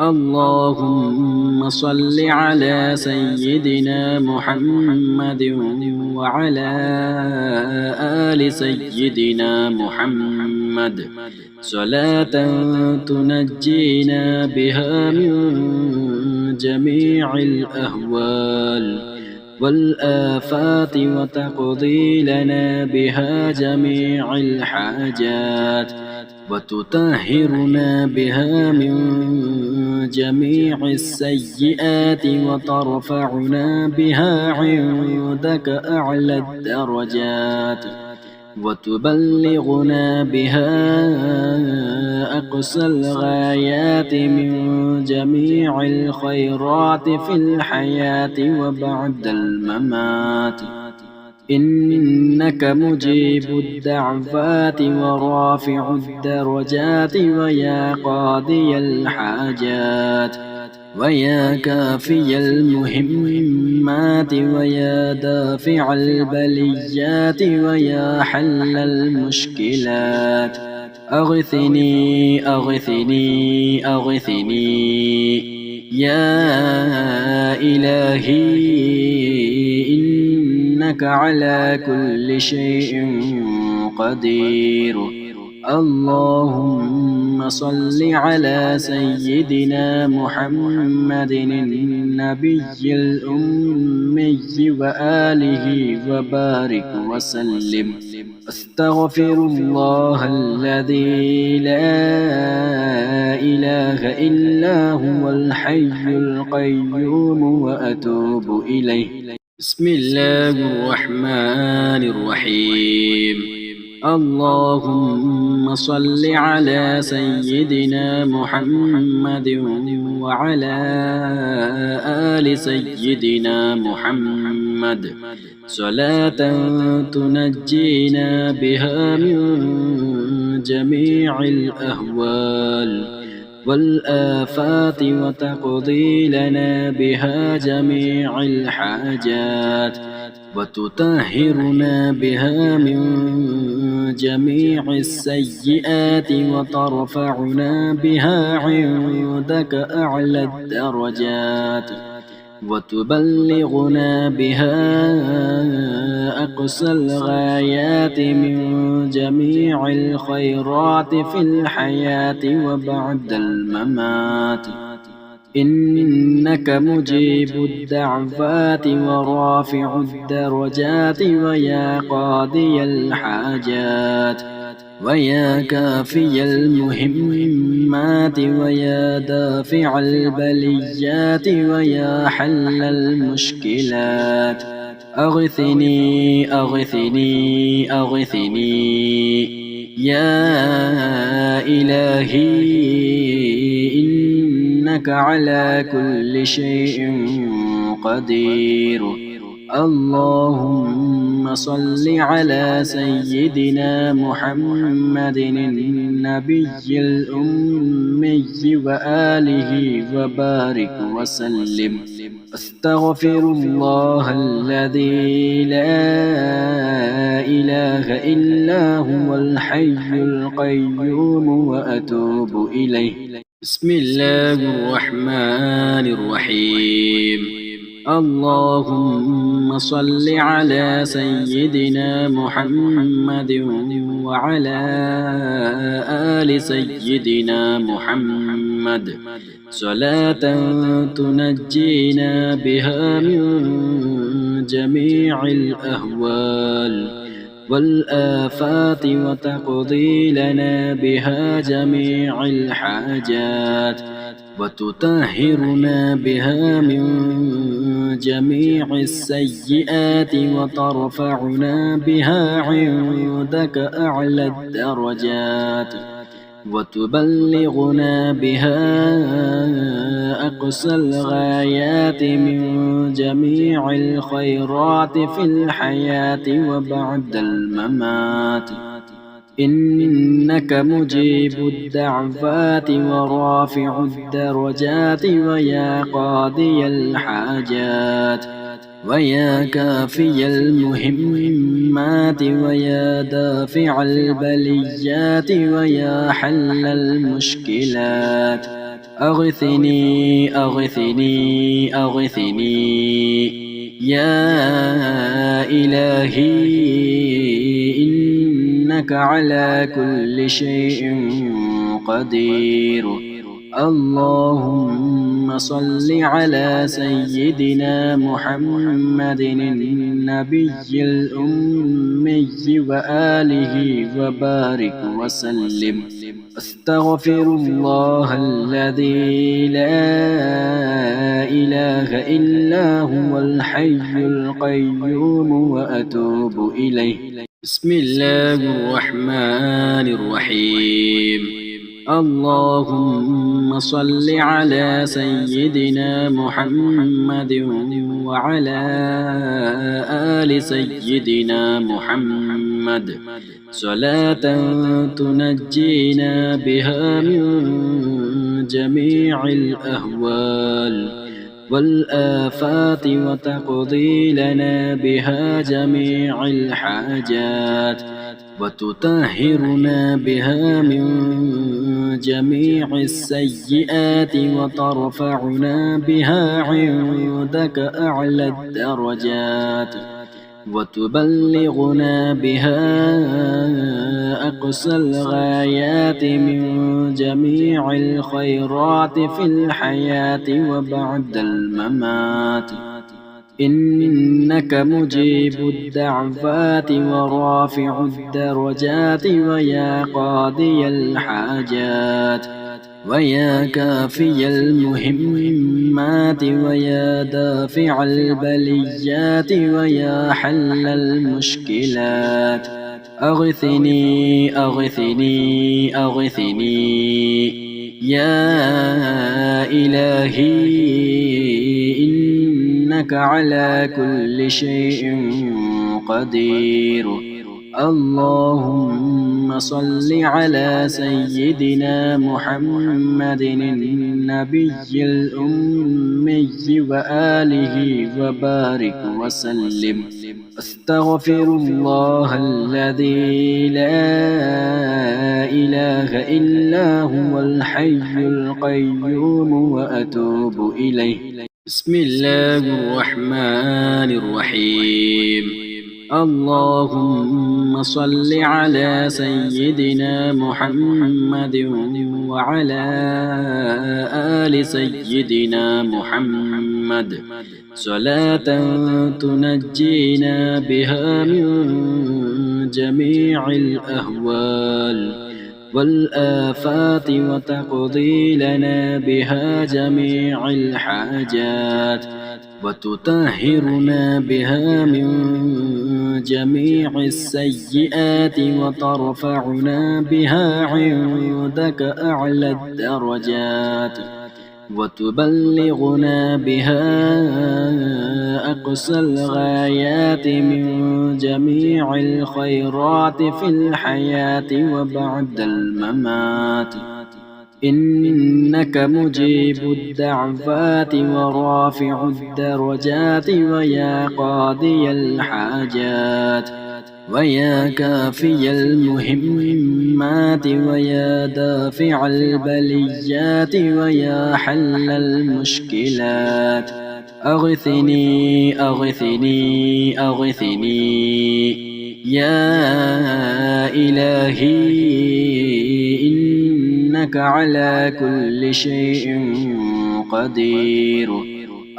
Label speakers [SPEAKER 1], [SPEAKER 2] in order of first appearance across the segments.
[SPEAKER 1] اللهم صل على سيدنا محمد وعلى آل سيدنا محمد صلاة تنجينا بها من جميع الأهوال والآفات وتقضي لنا بها جميع الحاجات وتطهرنا بها من جميع السيئات وترفعنا بها عندك أعلى الدرجات وتبلغنا بها أقصى الغايات من جميع الخيرات في الحياة وبعد الممات إنك مجيب الدعوات ورافع الدرجات ويا قاضي الحاجات ويا كافي المهمات ويا دافع البليات ويا حل المشكلات أغثني أغثني أغثني يا إلهي إنك على كل شيء قدير. اللهم صل على سيدنا محمد النبي الأمي وآله وبارك وسلم. أستغفر الله الذي لا إله إلا هو الحي القيوم وأتوب إليه. بسم الله الرحمن الرحيم. اللهم صل على سيدنا محمد وعلى آل سيدنا محمد صلاة تنجينا بها من جميع الأهوال والآفات وتقضي لنا بها جميع الحاجات وتطهرنا بها من جميع السيئات وترفعنا بها عندك أعلى الدرجات وتبلغنا بها أقصى الغايات من جميع الخيرات في الحياة وبعد الممات إنك مجيب الدعوات ورافع الدرجات ويا قاضي الحاجات ويا كافي المهمات ويا دافع البليات ويا حل المشكلات أغثني أغثني أغثني يا إلهي إنك على كل شيء قدير. اللهم صل على سيدنا محمد النبي الأمي وآله وبارك وسلم. أستغفر الله الذي لا إله إلا هو الحي القيوم وأتوب إليه. بسم الله الرحمن الرحيم. اللهم صل على سيدنا محمد وعلى آل سيدنا محمد صلاة تنجينا بها من جميع الأهوال والآفات وتقضي لنا بها جميع الحاجات وتطهرنا بها من جميع السيئات وترفعنا بها عندك أعلى الدرجات وتبلغنا بها أقصى الغايات من جميع الخيرات في الحياة وبعد الممات إنك مجيب الدعوات ورافع الدرجات ويا قاضي الحاجات ويا كافي المهمات ويا دافع البليات ويا حل المشكلات أغثني أغثني أغثني يا إلهي إنك على كل شيء قدير. اللهم صل على سيدنا محمد النبي الأمي وآله وبارك وسلم. أستغفر الله الذي لا إله إلا هو الحي القيوم وأتوب إليه. بسم الله الرحمن الرحيم. اللهم صل على سيدنا محمد وعلى آل سيدنا محمد صلاة تنجينا بها من جميع الأهوال والآفات وتقضي لنا بها جميع الحاجات وتطهرنا بها من جميع السيئات وترفعنا بها عندك أعلى الدرجات وتبلغنا بها أقصى الغايات من جميع الخيرات في الحياة وبعد الممات. إنك مجيب الدعوات ورافع الدرجات ويا قاضي الحاجات ويا كافي المهمات ويا دافع البليات ويا حل المشكلات. أغثني أغثني أغثني يا إلهي إنك على كل شيء قدير. اللهم صل على سيدنا محمد النبي الأمي وآله وبارك وسلم. أستغفر الله الذي لا إله إلا هو الحي القيوم وأتوب إليه. بسم الله الرحمن الرحيم. اللهم صل على سيدنا محمد وعلى آل سيدنا محمد صلاة تنجينا بها من جميع الأهوال والآفات وتقضي لنا بها جميع الحاجات وتطهرنا بها من جميع السيئات وترفعنا بها عندك أعلى الدرجات وتبلغنا بها أقصى الغايات من جميع الخيرات في الحياة وبعد الممات. إنك مجيب الدعوات ورافع الدرجات ويا قاضي الحاجات ويا كافي المهمات ويا دافع البليات ويا حل المشكلات. أغثني أغثني أغثني يا إلهي إنك على كل شيء قدير.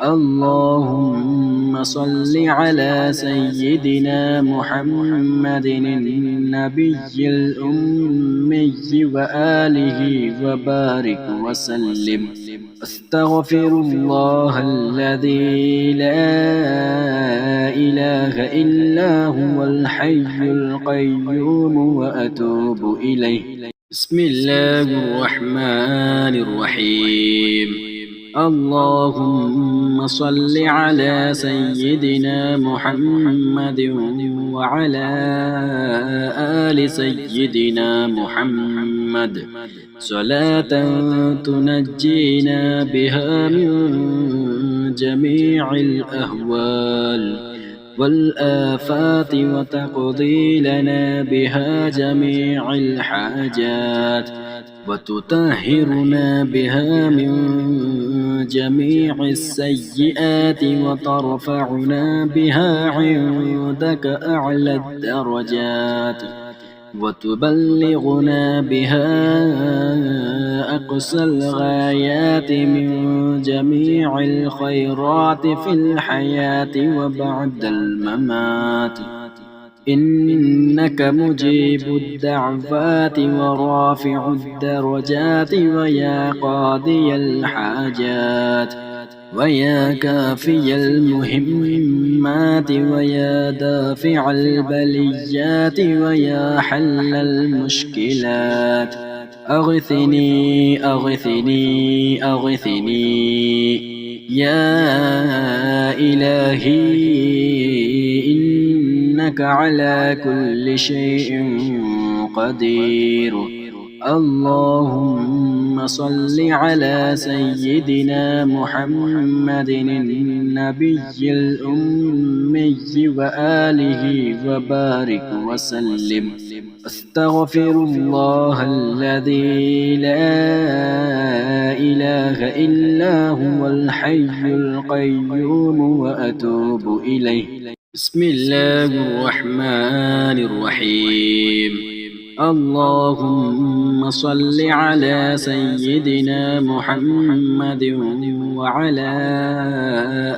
[SPEAKER 1] اللهم صل على سيدنا محمد النبي الأمي وآله وبارك وسلم. أستغفر الله الذي لا إله إلا هو الحي القيوم وأتوب إليه. بسم الله الرحمن الرحيم. اللهم صل على سيدنا محمد وعلى آل سيدنا محمد صلاة تنجينا بها من جميع الأهوال والآفات وتقضي لنا بها جميع الحاجات وتطهرنا بها من جميع السيئات وترفعنا بها عندك أعلى الدرجات وتبلغنا بها أقصى الغايات من جميع الخيرات في الحياة وبعد الممات إنك مجيب الدعوات ورافع الدرجات ويا قاضي الحاجات ويا كافي المهمات ويا دافع البليات ويا حل المشكلات أغثني أغثني أغثني يا إلهي إنك على كل شيء قدير. اللهم صل على سيدنا محمد النبي الأمي وآله وبارك وسلم. أستغفر الله الذي لا إله إلا هو الحي القيوم وأتوب إليه. بسم الله الرحمن الرحيم. اللهم صل على سيدنا محمد وعلى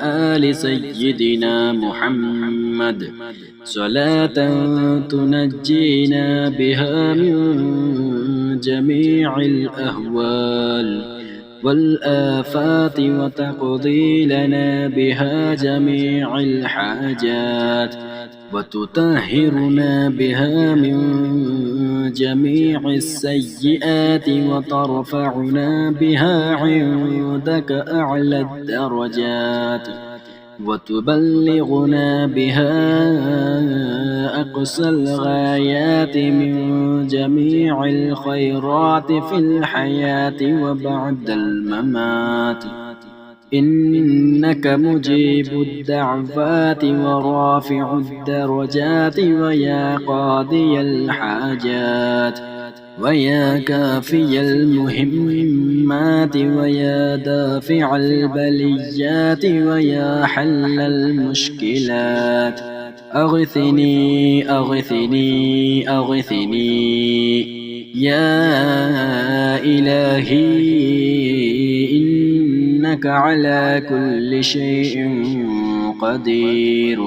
[SPEAKER 1] آل سيدنا محمد صلاة تنجينا بها من جميع الأهوال والآفات وتقضي لنا بها جميع الحاجات وتطهرنا بها من جميع السيئات وترفعنا بها عندك أعلى الدرجات وتبلغنا بها أقصى الغايات من جميع الخيرات في الحياة وبعد الممات إنك مجيب الدعوات ورافع الدرجات ويا قاضي الحاجات ويا كافي المهمات ويا دافع البليات ويا حل المشكلات أغثني أغثني أغثني يا إلهي إنك على كل شيء قدير.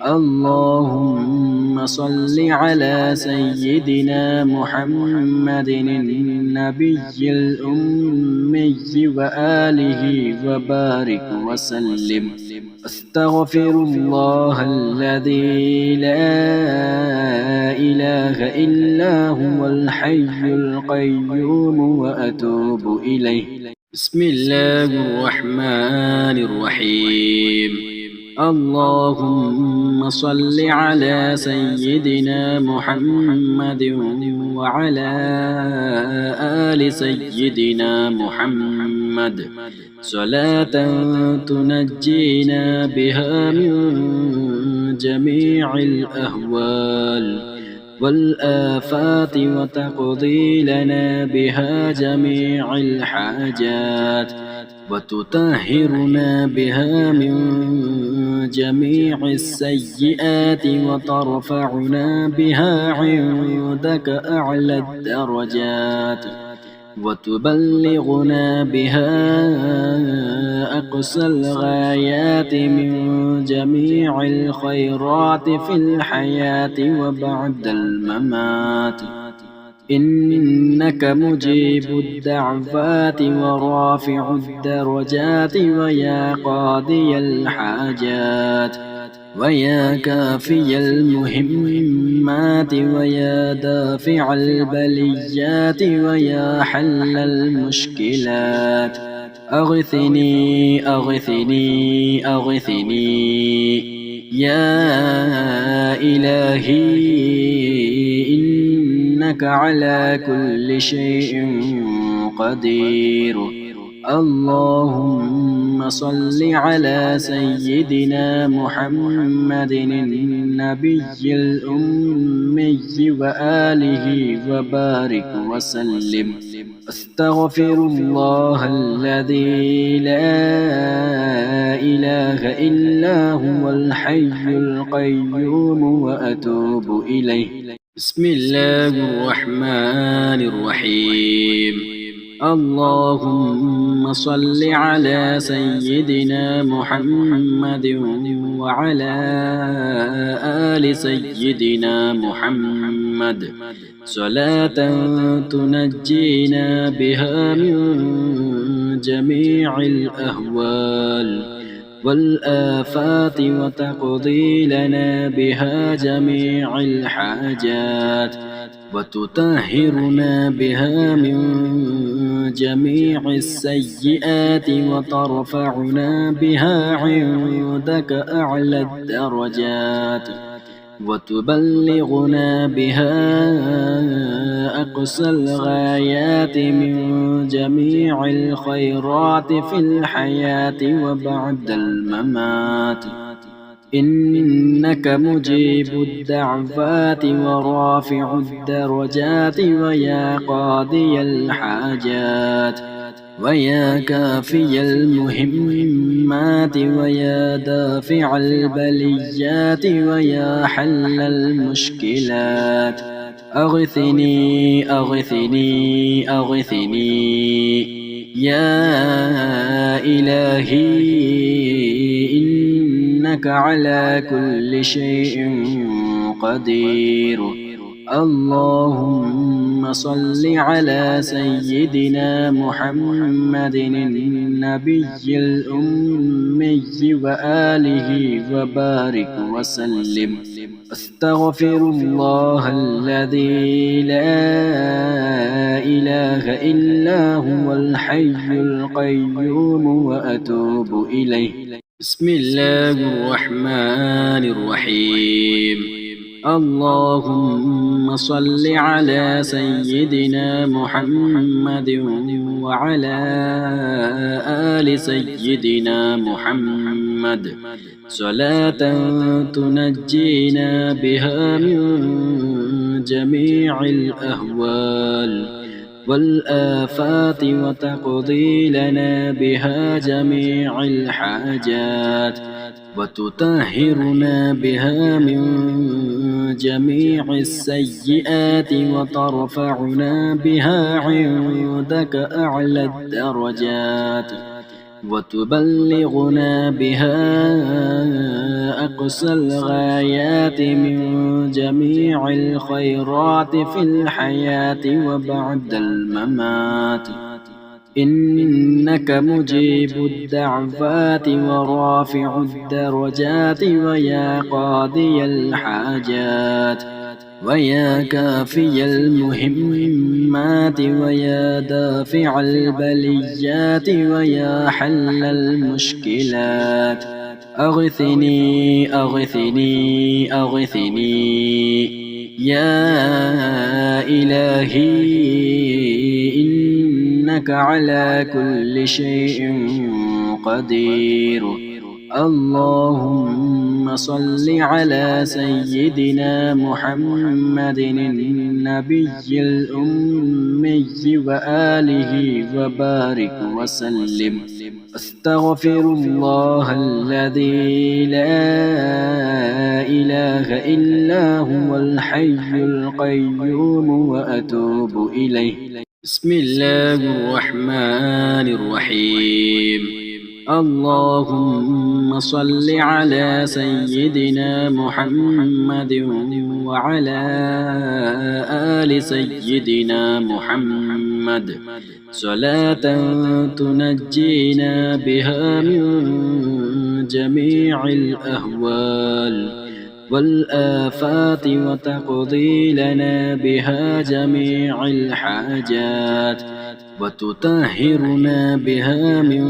[SPEAKER 1] اللهم صل على سيدنا محمد النبي الأمي وآله وبارك وسلم. أستغفر الله الذي لا إله إلا هو الحي القيوم وأتوب إليه. بسم الله الرحمن الرحيم. اللهم صل على سيدنا محمد وعلى آل سيدنا محمد صلاة تنجينا بها من جميع الأهوال والآفات وتقضي لنا بها جميع الحاجات وتطهرنا بها من جميع السيئات وترفعنا بها عندك أعلى الدرجات وتبلغنا بها أقصى الغايات من جميع الخيرات في الحياة وبعد الممات إنك مجيب الدعوات ورافع الدرجات ويا قاضي الحاجات ويا كافي المهمات ويا دافع البليات ويا حل المشكلات أغثني أغثني أغثني يا إلهي إنك على كل شيء قدير. اللهم صل على سيدنا محمد النبي الأمي وآله وبارك وسلم. أستغفر الله الذي لا إله إلا هو الحي القيوم وأتوب إليه. بسم الله الرحمن الرحيم. اللهم صل على سيدنا محمد وعلى آل سيدنا محمد صلاة تنجينا بها من جميع الأهوال والآفات وتقضي لنا بها جميع الحاجات وتطهرنا بها من جميع السيئات وترفعنا بها عندك أعلى الدرجات وتبلغنا بها أقصى الغايات من جميع الخيرات في الحياة وبعد الممات. إنك مجيب الدعوات ورافع الدرجات ويا قاضي الحاجات ويا كافي المهمات ويا دافع البليات ويا حل المشكلات. أغثني أغثني أغثني يا إلهي إنك على كل شيء قدير. اللهم صل على سيدنا محمد النبي الأمي وآله وبارك وسلم. أستغفر الله الذي لا إله إلا هو الحي القيوم وأتوب إليه. بسم الله الرحمن الرحيم. اللهم صل على سيدنا محمد وعلى آل سيدنا محمد صلاة تنجينا بها من جميع الأهوال والآفات وتقضي لنا بها جميع الحاجات وتطهرنا بها من جميع السيئات وترفعنا بها عندك أعلى الدرجات وتبلغنا بها أقصى الغايات من جميع الخيرات في الحياة وبعد الممات. إنك مجيب الدعوات ورافع الدرجات ويا قاضي الحاجات ويا كافي المهمات ويا دافع البليات ويا حل المشكلات. أغثني أغثني أغثني يا إلهي إنك على كل شيء قدير. اللهم صل على سيدنا محمد النبي الأمي وآله وبارك وسلم. أستغفر الله الذي لا إله إلا هو الحي القيوم وأتوب إليه. بسم الله الرحمن الرحيم. اللهم صل على سيدنا محمد وعلى آل سيدنا محمد صلاة تنجينا بها من جميع الأهوال والآفات وتقضي لنا بها جميع الحاجات وتطهرنا بها من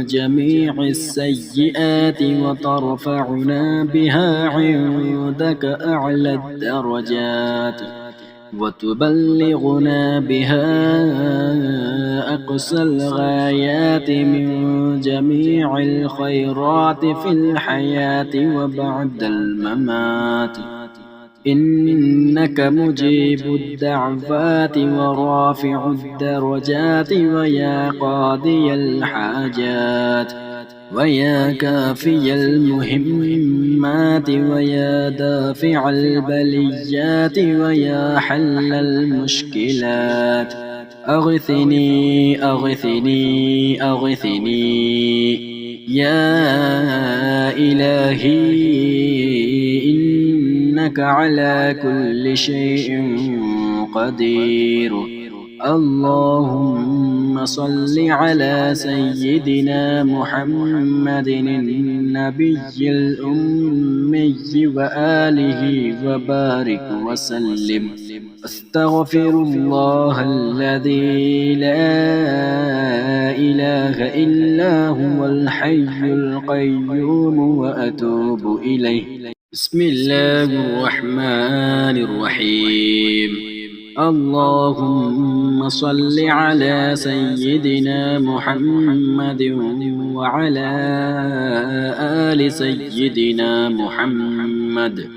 [SPEAKER 1] جميع السيئات وترفعنا بها عندك أعلى الدرجات وتبلغنا بها أقصى الغايات من جميع الخيرات في الحياة وبعد الممات. إنك مجيب الدعوات ورافع الدرجات ويا قاضي الحاجات ويا كافي المهمات ويا دافع البليات ويا حل المشكلات. أغثني أغثني أغثني يا إلهي، إنك على كل شيء قدير. اللهم صل على سيدنا محمد النبي الأمي وآله وبارك وسلم. أستغفر الله الذي لا إله إلا هو الحي القيوم وأتوب إليه. بسم الله الرحمن الرحيم. اللهم صل على سيدنا محمد وعلى آل سيدنا محمد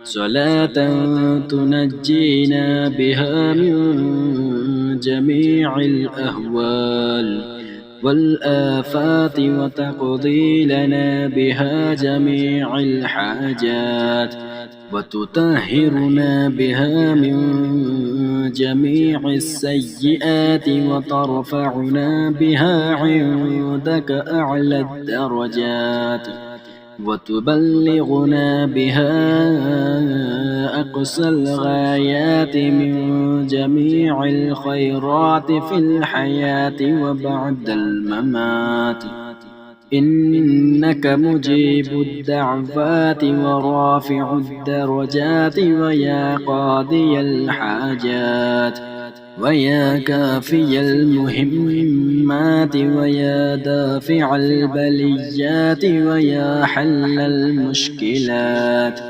[SPEAKER 1] صلاة تنجينا بها من جميع الأهوال والآفات وتقضي لنا بها جميع الحاجات وتطهرنا بها من جميع السيئات وترفعنا بها عندك أعلى الدرجات وتبلغنا بها أقصى الغايات من جميع الخيرات في الحياة وبعد الممات. إنك مجيب الدعوات ورافع الدرجات ويا قاضي الحاجات ويا كافي المهمات ويا دافع البليات ويا حل المشكلات.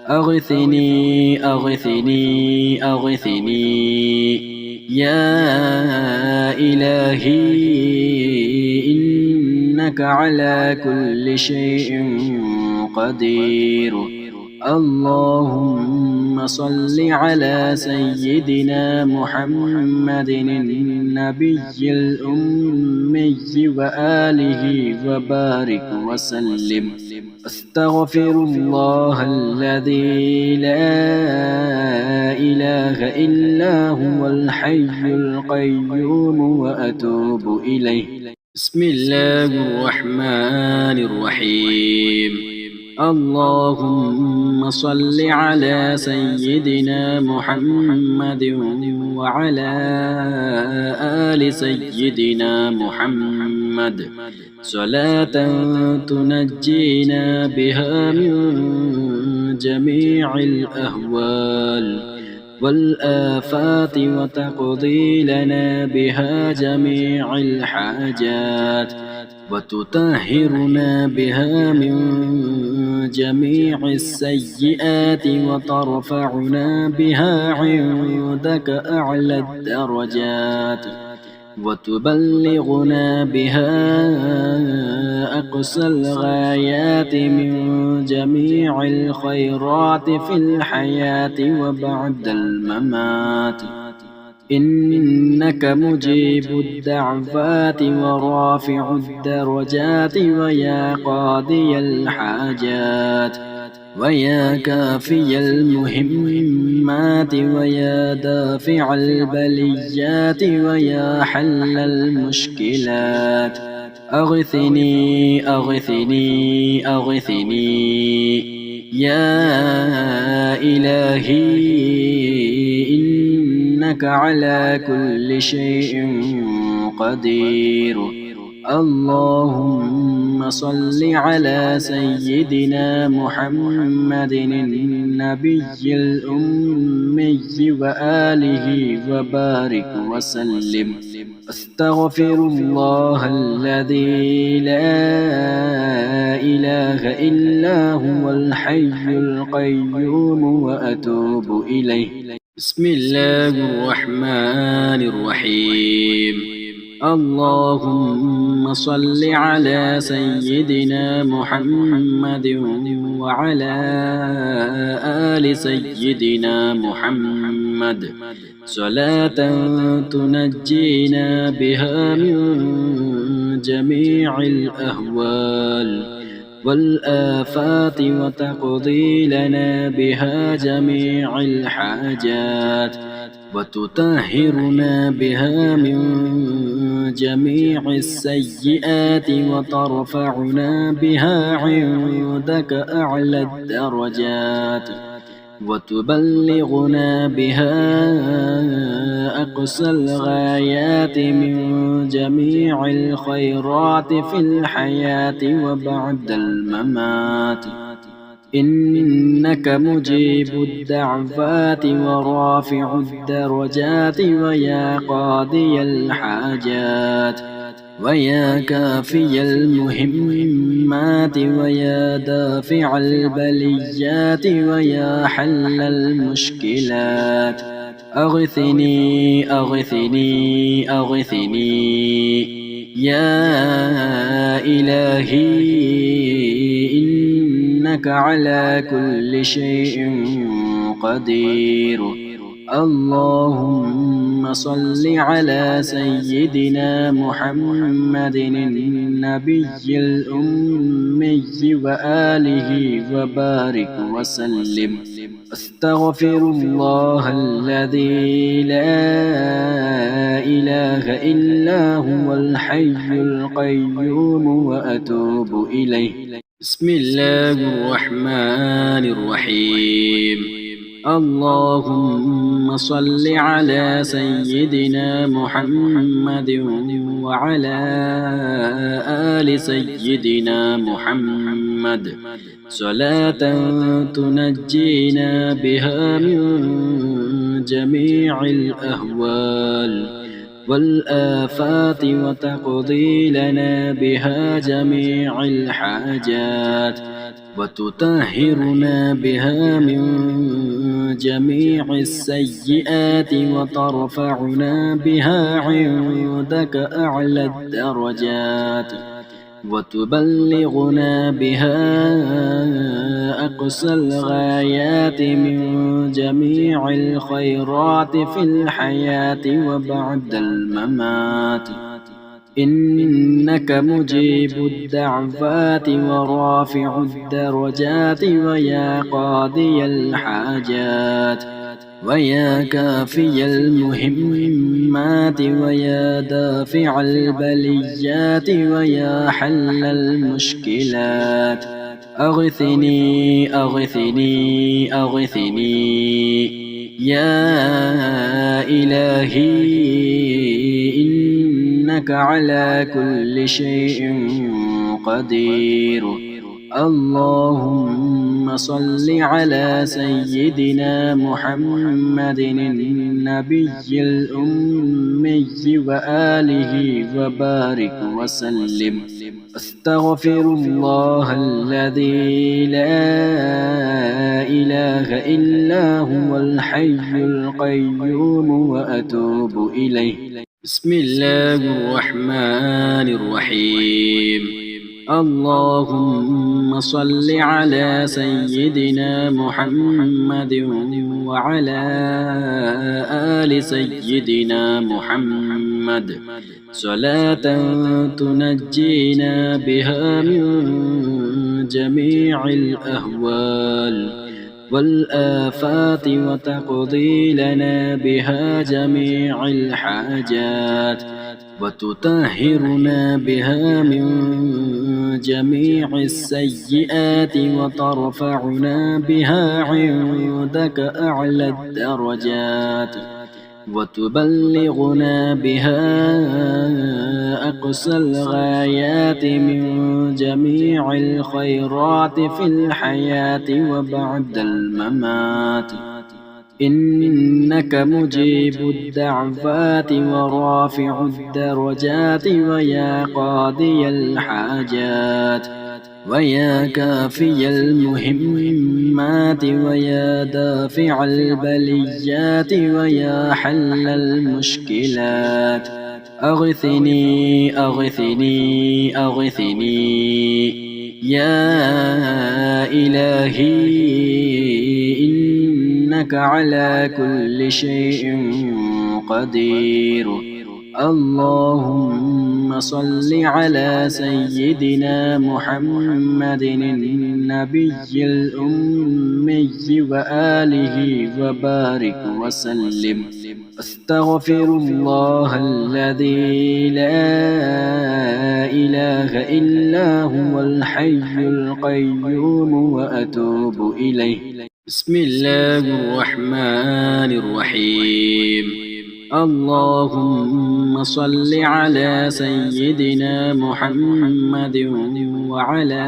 [SPEAKER 1] أغثني أغثني أغثني يا إلهي، إنك على كل شيء قدير. اللهم صل على سيدنا محمد النبي الأمي وآله وبارك وسلم. أستغفر الله الذي لا إله إلا هو الحي القيوم وأتوب إليه. بسم الله الرحمن الرحيم. اللهم صل على سيدنا محمد وعلى آل سيدنا محمد صلاة تنجينا بها من جميع الأهوال والآفات وتقضي لنا بها جميع الحاجات وتطهرنا بها من جميع السيئات وترفعنا بها عندك أعلى الدرجات وتبلغنا بها أقصى الغايات من جميع الخيرات في الحياة وبعد الممات. إنك مجيب الدعوات ورافع الدرجات ويا قاضي الحاجات ويا كافي المهمات ويا دافع البليات ويا حل المشكلات. أغثني أغثني أغثني يا إلهي، إنك على كل شيء قدير. اللهم صل على سيدنا محمد النبي الأمي وآله وبارك وسلم. أستغفر الله الذي لا إله إلا هو الحي القيوم وأتوب إليه. بسم الله الرحمن الرحيم. اللهم صل على سيدنا محمد وعلى آل سيدنا محمد صلاة تنجينا بها من جميع الأهوال والآفات وتقضي لنا بها جميع الحاجات وتطهرنا بها من جميع السيئات وترفعنا بها عندك أعلى الدرجات وتبلغنا بها أقصى الغايات من جميع الخيرات في الحياة وبعد الممات. إنك مجيب الدعوات ورافع الدرجات ويا قاضي الحاجات ويا كافي المهمات ويا دافع البليات ويا حل المشكلات. أغثني أغثني أغثني يا إلهي إنك على كل شيء قدير. اللهم صل على سيدنا محمد النبي الأمي وآله وبارك وسلم. أستغفر الله الذي لا إله إلا هو الحي القيوم وأتوب إليه. بسم الله الرحمن الرحيم. اللهم صل على سيدنا محمد وعلى آل سيدنا محمد صلاة تنجينا بها من جميع الأهوال والآفات وتقضي لنا بها جميع الحاجات وتطهرنا بها من جميع السيئات وترفعنا بها عندك أعلى الدرجات وتبلغنا بها أقصى الغايات من جميع الخيرات في الحياة وبعد الممات. إنك مجيب الدعوات ورافع الدرجات ويا قاضي الحاجات ويا كافي المهمات ويا دافع البليات ويا حل المشكلات. أغثني أغثني أغثني يا إلهي إنك على كل شيء قدير. اللهم صل على سيدنا محمد النبي الأمي وآله وبارك وسلم. أستغفر الله الذي لا إله إلا هو الحي القيوم وأتوب إليه. بسم الله الرحمن الرحيم. اللهم صل على سيدنا محمد وعلى آل سيدنا محمد صلاة تنجينا بها من جميع الأهوال والآفات وتقضي لنا بها جميع الحاجات وتطهرنا بها من جميع السيئات وترفعنا بها عندك أعلى الدرجات وتبلغنا بها أقصى الغايات من جميع الخيرات في الحياة وبعد الممات. إنك مجيب الدعوات ورافع الدرجات ويا قاضي الحاجات ويا كافي المهمات ويا دافع البليات ويا حل المشكلات أغثني أغثني أغثني يا إلهي إنك على كل شيء قدير. اللهم صل على سيدنا محمد النبي الأمي وآله وبارك وسلم. أستغفر الله الذي لا إله إلا هو الحي القيوم وأتوب إليه. بسم الله الرحمن الرحيم. اللهم صل على سيدنا محمد وعلى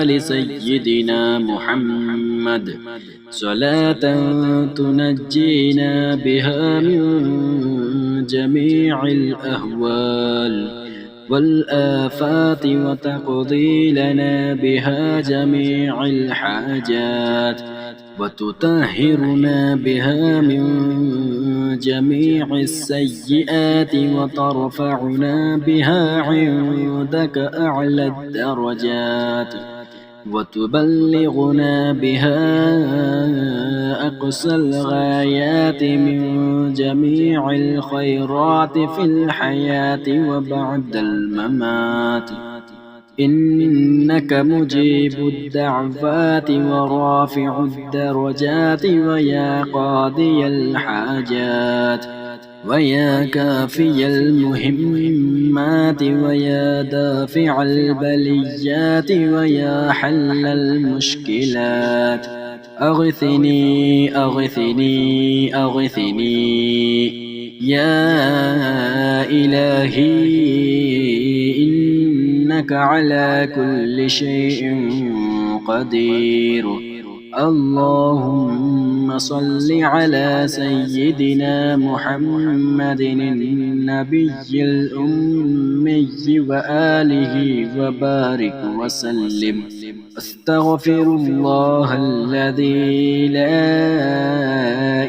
[SPEAKER 1] آل سيدنا محمد صلاة تنجينا بها من جميع الأهوال والآفات وتقضي لنا بها جميع الحاجات وتطهرنا بها من جميع السيئات وترفعنا بها عندك أعلى الدرجات وتبلغنا بها أقصى الغايات من جميع الخيرات في الحياة وبعد الممات. إنك مجيب الدعوات ورافع الدرجات ويا قاضي الحاجات ويا كافي المهمات ويا دافع البليات ويا حل المشكلات أغثني أغثني أغثني يا إلهي إنك على كل شيء قدير. اللهم صل على سيدنا محمد النبي الأمي وآله وبارك وسلم. أستغفر الله الذي لا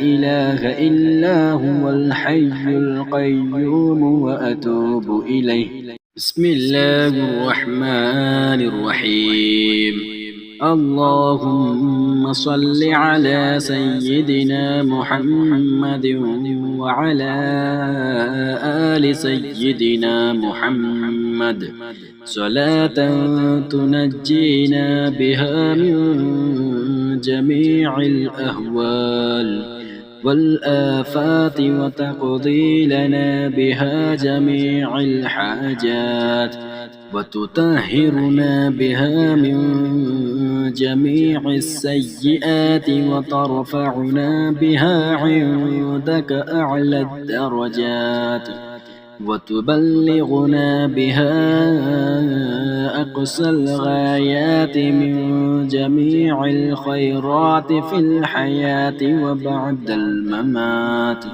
[SPEAKER 1] إله إلا هو الحي القيوم وأتوب إليه. بسم الله الرحمن الرحيم. اللهم صل على سيدنا محمد وعلى آل سيدنا محمد صلاة تنجينا بها من جميع الأهوال والآفات وتقضي لنا بها جميع الحاجات وتطهرنا بها من جميع السيئات وترفعنا بها عندك أعلى الدرجات وتبلغنا بها أقصى الغايات من جميع الخيرات في الحياة وبعد الممات.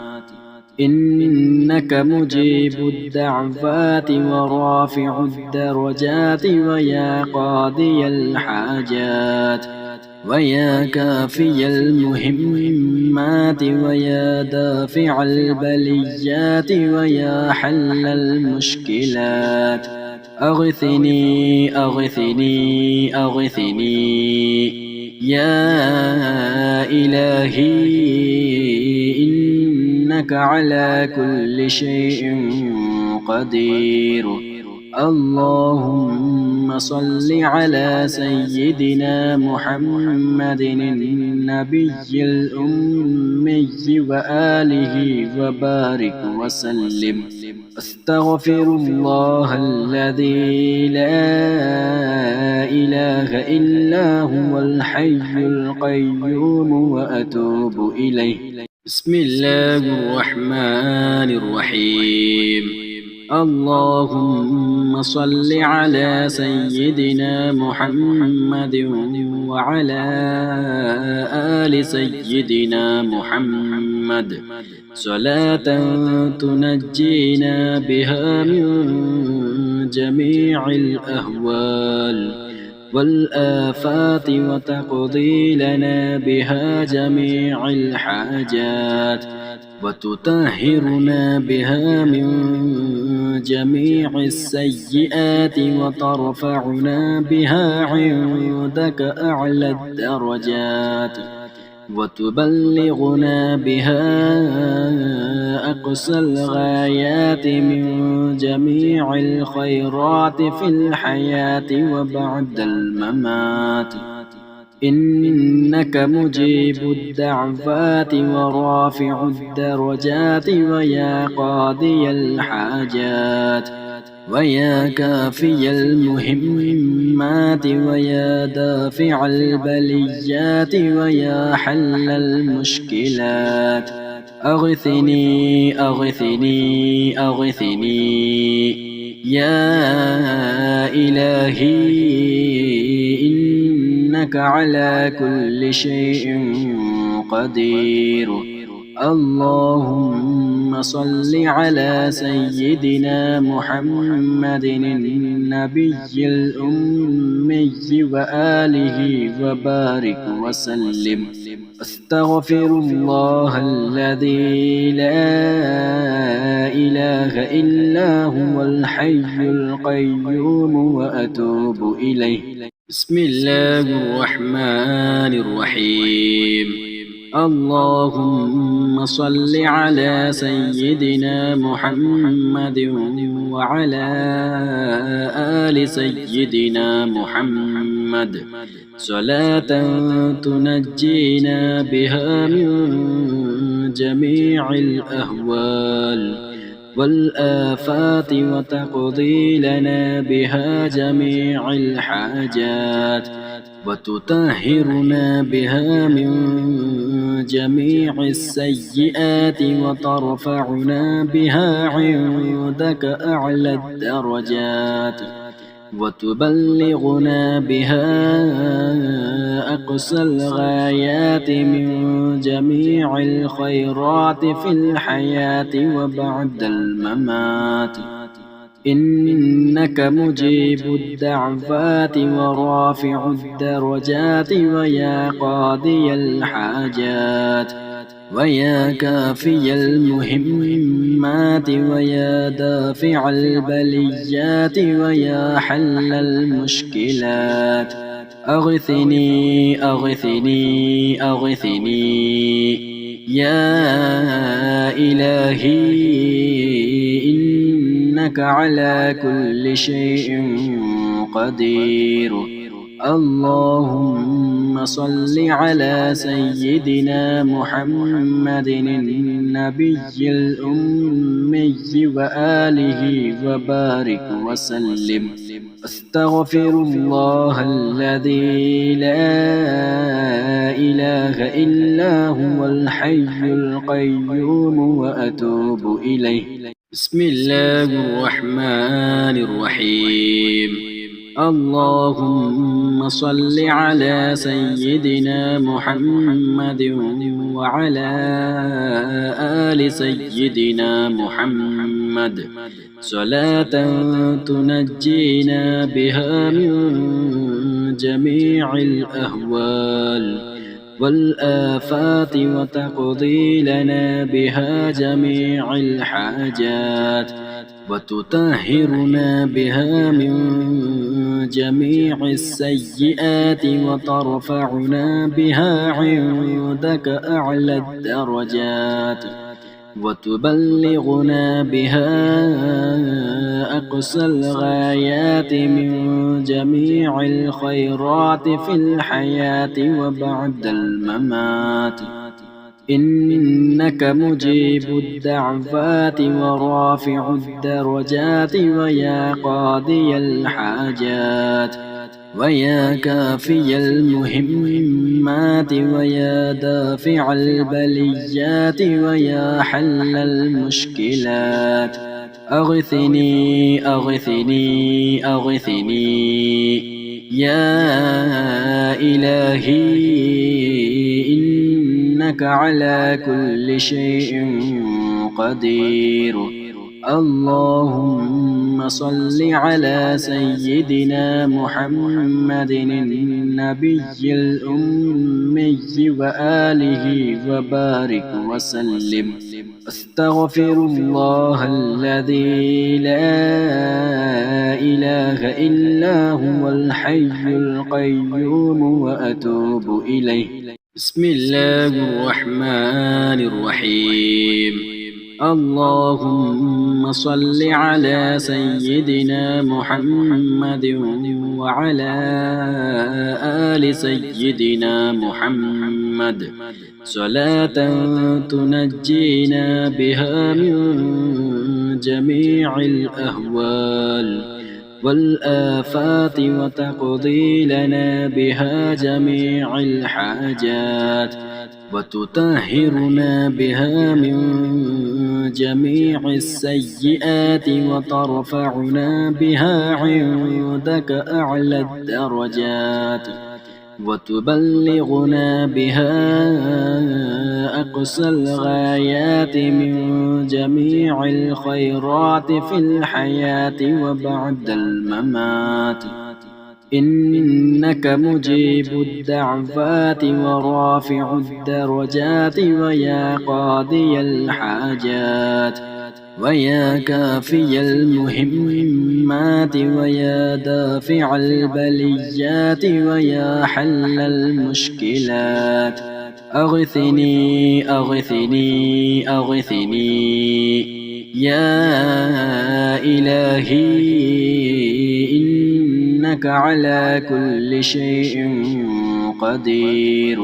[SPEAKER 1] إنك مجيب الدعوات ورافع الدرجات ويا قاضي الحاجات ويا كافي المهمات ويا دافع البليات ويا حل المشكلات أغثني أغثني أغثني يا إلهي إنك على كل شيء قدير. اللهم صل على سيدنا محمد النبي الأمي وآله وبارك وسلم. أستغفر الله الذي لا إله إلا هو الحي القيوم وأتوب إليه. بسم الله الرحمن الرحيم. اللهم صل على سيدنا محمد وعلى آل سيدنا محمد صلاة تنجينا بها من جميع الأهوال والآفات وتقضي لنا بها جميع الحاجات وتطهرنا بها من جميع السيئات وترفعنا بها عندك أعلى الدرجات وتبلغنا بها أقصى الغايات من جميع الخيرات في الحياة وبعد الممات إنك مجيب الدعوات ورافع الدرجات ويا قاضي الحاجات ويا كافي المهمات ويا دافع البليات ويا حل المشكلات أغثني أغثني أغثني يا إلهي إنك على كل شيء قدير. اللهم صل على سيدنا محمد النبي الأمي وآله وبارك وسلم. أستغفر الله الذي لا إله إلا هو الحي القيوم وأتوب إليه. بسم الله الرحمن الرحيم. اللهم صل على سيدنا محمد وعلى آل سيدنا محمد صلاة تنجينا بها من جميع الأهوال والآفات وتقضي لنا بها جميع الحاجات وتطهرنا بها من جميع السيئات وترفعنا بها عندك أعلى الدرجات وتبلغنا بها أقصى الغايات من جميع الخيرات في الحياة وبعد الممات إنك مجيب الدعوات ورافع الدرجات ويا قاضي الحاجات ويا كافي المهمات ويا دافع البليات ويا حل المشكلات أغثني أغثني أغثني يا إلهي إنك على كل شيء قدير. اللهم صل على سيدنا محمد النبي الأمي وآله وبارك وسلم. أستغفر الله الذي لا إله إلا هو الحي القيوم وأتوب إليه. بسم الله الرحمن الرحيم. اللهم صل على سيدنا محمد وعلى آل سيدنا محمد صلاة تنجينا بها من جميع الأهوال والآفات وتقضي لنا بها جميع الحاجات وتطهرنا بها من جميع السيئات وترفعنا بها عندك أعلى الدرجات وتبلغنا بها أقصى الغايات من جميع الخيرات في الحياة وبعد الممات إنك مجيب الدعوات ورافع الدرجات ويا قاضي الحاجات ويا كافي المهمات ويا دافع البليات ويا حل المشكلات أغثني أغثني أغثني يا إلهي إنك على كل شيء قدير. اللهم صل على سيدنا محمد النبي الأمي وآله وبارك وسلم. أستغفر الله الذي لا إله إلا هو الحي القيوم وأتوب إليه. بسم الله الرحمن الرحيم. اللهم صل على سيدنا محمد وعلى آل سيدنا محمد صلاة تنجينا بها من جميع الأهوال والآفات وتقضي لنا بها جميع الحاجات وتطهرنا بها من جميع السيئات وترفعنا بها عندك أعلى الدرجات وتبلغنا بها أقصى الغايات من جميع الخيرات في الحياة وبعد الممات. إنك مجيب الدعوات ورافع الدرجات ويا قاضي الحاجات ويا كافي المهمات ويا دافع البليات ويا حل المشكلات. أغثني أغثني أغثني يا إلهي إنك على كل شيء قدير.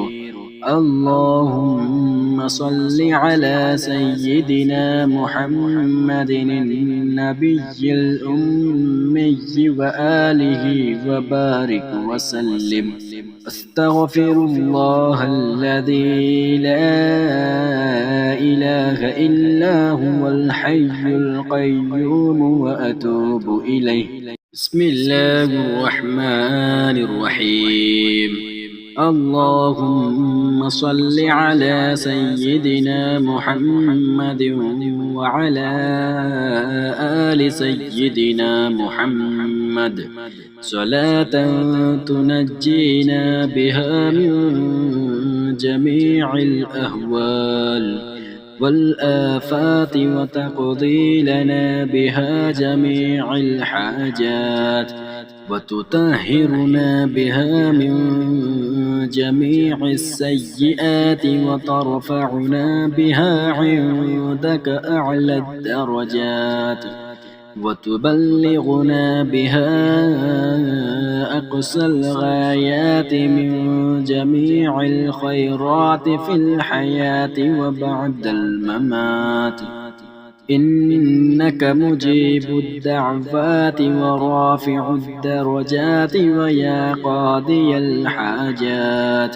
[SPEAKER 1] اللهم صل على سيدنا محمد النبي الأمي وآله وبارك وسلم. أستغفر الله الذي لا إله إلا هو الحي القيوم وأتوب إليه. بسم الله الرحمن الرحيم. اللهم صل على سيدنا محمد وعلى آل سيدنا محمد صلاة تنجينا بها من جميع الأهوال والآفات وتقضي لنا بها جميع الحاجات وتطهرنا بها من جميع السيئات وترفعنا بها عندك أعلى الدرجات وتبلغنا بها أقصى الغايات من جميع الخيرات في الحياة وبعد الممات. إنك مجيب الدعوات ورافع الدرجات ويا قاضي الحاجات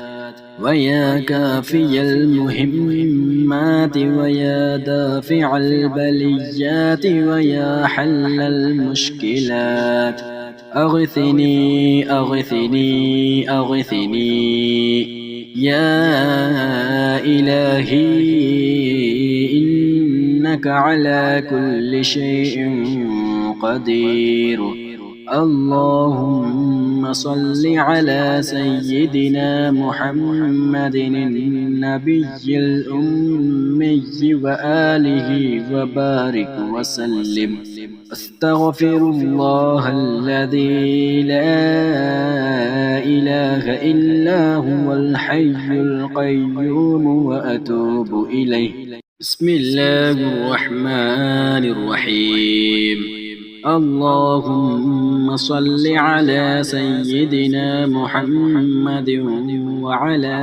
[SPEAKER 1] ويا كافي المهمات ويا دافع البليات ويا حل المشكلات. أغثني أغثني أغثني يا إلهي إنك على كل شيء قدير. اللهم صل على سيدنا محمد النبي الأمي وآله وبارك وسلم. أستغفر الله الذي لا إله إلا هو الحي القيوم وأتوب إليه. بسم الله الرحمن الرحيم. اللهم صل على سيدنا محمد وعلى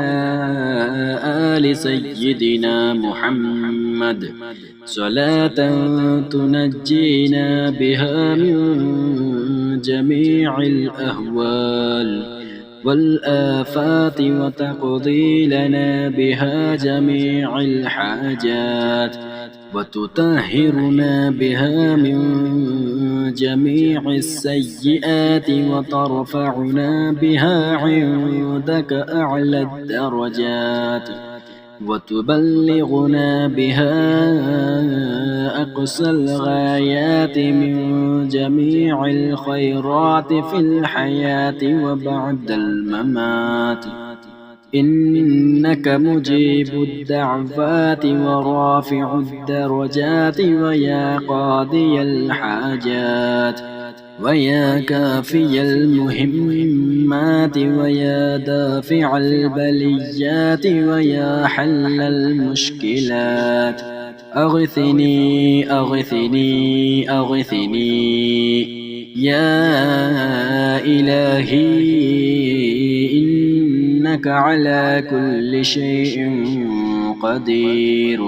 [SPEAKER 1] آل سيدنا محمد صلاة تنجينا بها من جميع الأهوال والآفات وتقضي لنا بها جميع الحاجات وتطهرنا بها من جميع السيئات وترفعنا بها عندك أعلى الدرجات وتبلغنا بها أقصى الغايات من جميع الخيرات في الحياة وبعد الممات إنك مجيب الدعوات ورافع الدرجات ويا قاضي الحاجات ويا كافي المهمات ويا دافع البليات ويا حل المشكلات أغثني أغثني أغثني يا إلهي إنك على كل شيء قدير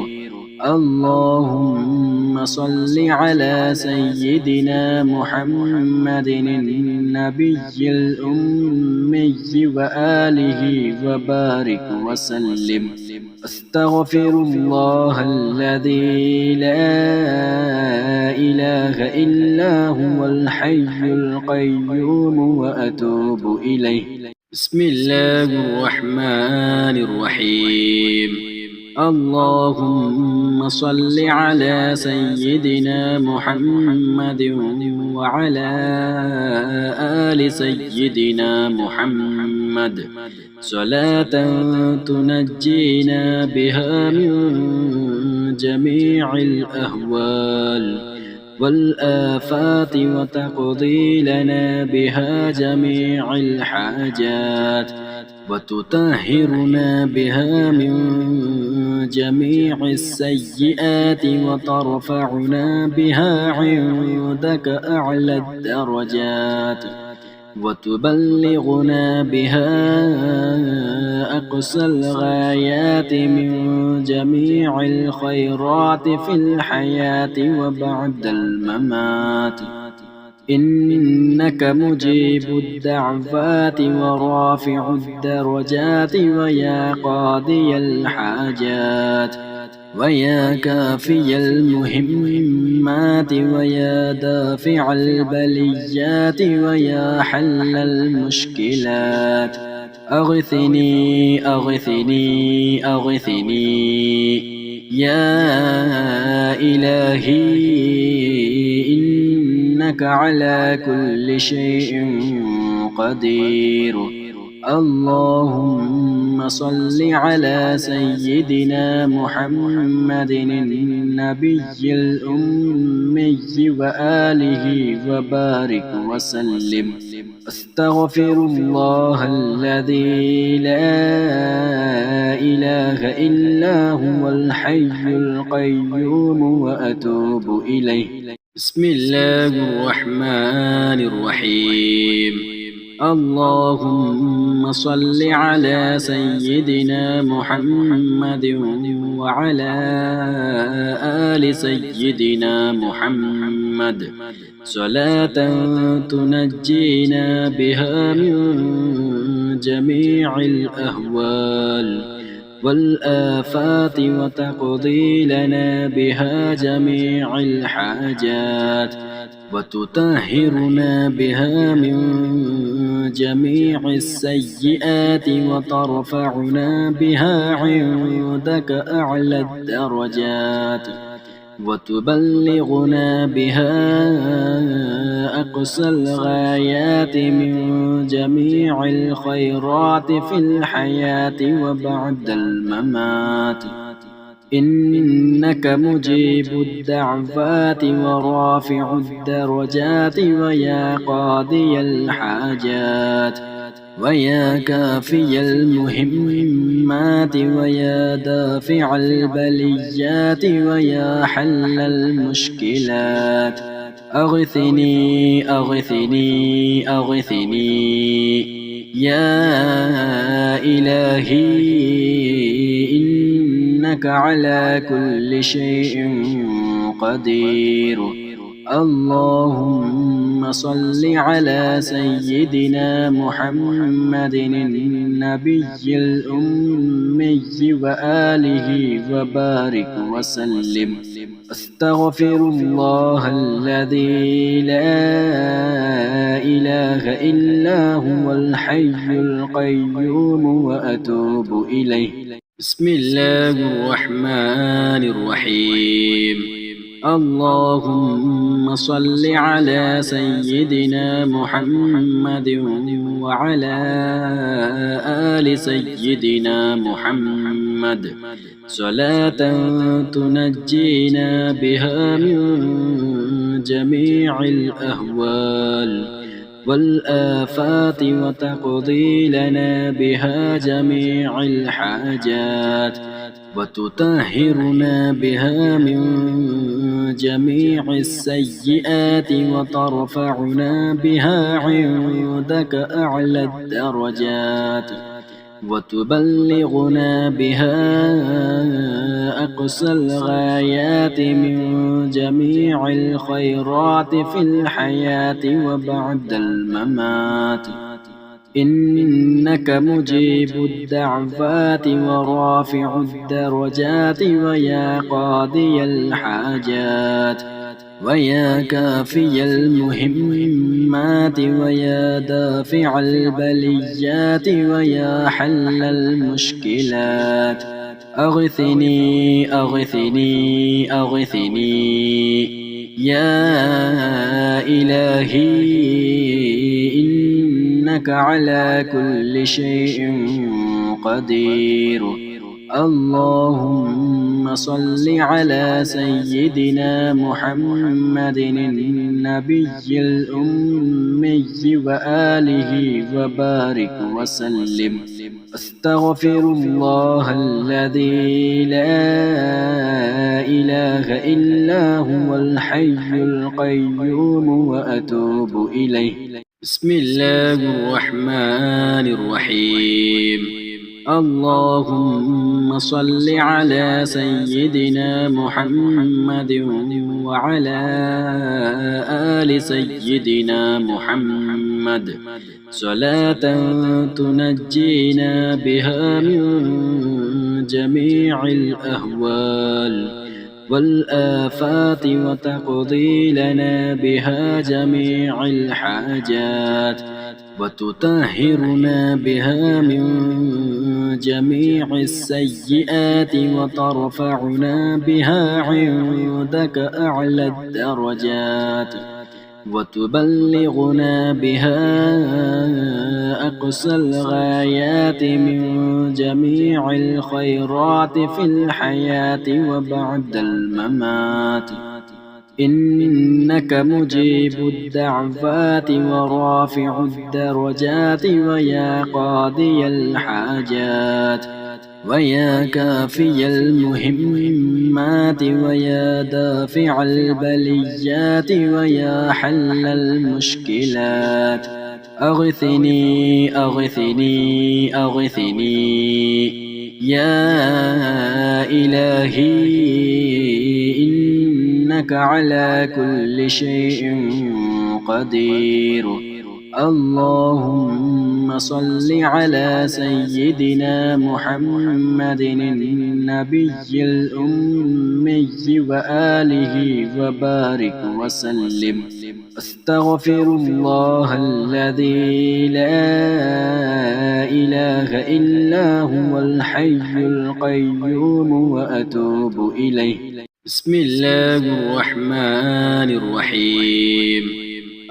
[SPEAKER 1] اللهم صل على سيدنا محمد النبي الأمي وآله وبارك وسلم أستغفر الله الذي لا إله إلا هو الحي القيوم وأتوب إليه بسم الله الرحمن الرحيم اللهم صل على سيدنا محمد وعلى آل سيدنا محمد صلاة تنجينا بها من جميع الأهوال والآفات وتقضي لنا بها جميع الحاجات وتطهرنا بها من جميع السيئات وترفعنا بها عندك أعلى الدرجات وتبلغنا بها أقصى الغايات من جميع الخيرات في الحياة وبعد الممات إنك مجيب الدعوات ورافع الدرجات ويا قاضي الحاجات ويا كافي المهمات ويا دافع البليات ويا حل المشكلات أغثني أغثني أغثني يا إلهي إنك على كل شيء قدير اللهم صل على سيدنا محمد النبي الأمي وآله وبارك وسلم أستغفر الله الذي لا إله إلا هو الحي القيوم وأتوب إليه بسم الله الرحمن الرحيم اللهم صل على سيدنا محمد وعلى آل سيدنا محمد صلاة تنجينا بها من جميع الأهوال والآفات وتقضي لنا بها جميع الحاجات وتطهرنا بها من جميع السيئات وترفعنا بها عندك أعلى الدرجات وتبلغنا بها أقصى الغايات من جميع الخيرات في الحياة وبعد الممات إنك مجيب الدعوات ورافع الدرجات ويا قاضي الحاجات ويا كافي المهمات ويا دافع البليات ويا حل المشكلات أغثني أغثني أغثني يا إلهي إنك على كل شيء قدير اللهم صل على سيدنا محمد النبي الأمي وآله وبارك وسلم. أستغفر الله الذي لا إله إلا هو الحي القيوم وأتوب إليه. بسم الله الرحمن الرحيم. اللهم صل على سيدنا محمد وعلى آل سيدنا محمد صلاة تنجينا بها من جميع الأهوال والآفات وتقضي لنا بها جميع الحاجات وتطهرنا بها من جميع السيئات وترفعنا بها عندك أعلى الدرجات وتبلغنا بها أقصى الغايات من جميع الخيرات في الحياة وبعد الممات. إنك مجيب الدعوات ورافع الدرجات ويا قاضي الحاجات ويا كافي المهمات ويا دافع البليات ويا حل المشكلات. أغثني أغثني أغثني يا إلهي إنك على كل شيء قدير. اللهم صل على سيدنا محمد النبي الأمي وآله وبارك وسلم. أستغفر الله الذي لا إله إلا هو الحي القيوم وأتوب إليه. بسم الله الرحمن الرحيم. اللهم صل على سيدنا محمد وعلى آل سيدنا محمد صلاة تنجينا بها من جميع الأهوال والآفات وتقضي لنا بها جميع الحاجات وتطهرنا بها من جميع السيئات وترفعنا بها عندك أعلى الدرجات وتبلغنا بها أقصى الغايات من جميع الخيرات في الحياة وبعد الممات. إنك مجيب الدعوات ورافع الدرجات ويا قاضي الحاجات ويا كافي المهمات ويا دافع البليات ويا حل المشكلات. أغثني أغثني أغثني يا إلهي إنك على كل شيء قدير. اللهم صل على سيدنا محمد النبي الأمي وآله وبارك وسلم. أستغفر الله الذي لا إله إلا هو الحي القيوم وأتوب إليه. بسم الله الرحمن الرحيم.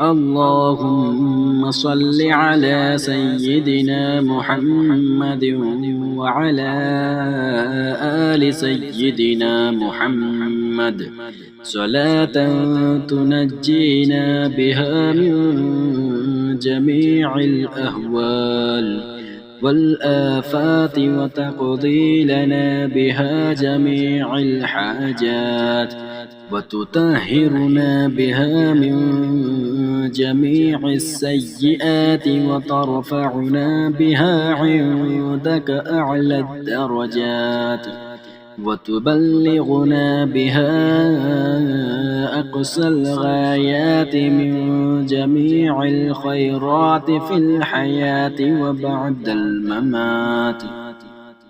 [SPEAKER 1] اللهم صل على سيدنا محمد وعلى آل سيدنا محمد صلاة تنجينا بها من جميع الأهوال والآفات وتقضي لنا بها جميع الحاجات وتطهرنا بها من جميع السيئات وترفعنا بها عندك أعلى الدرجات وتبلغنا بها أقصى الغايات من جميع الخيرات في الحياة وبعد الممات.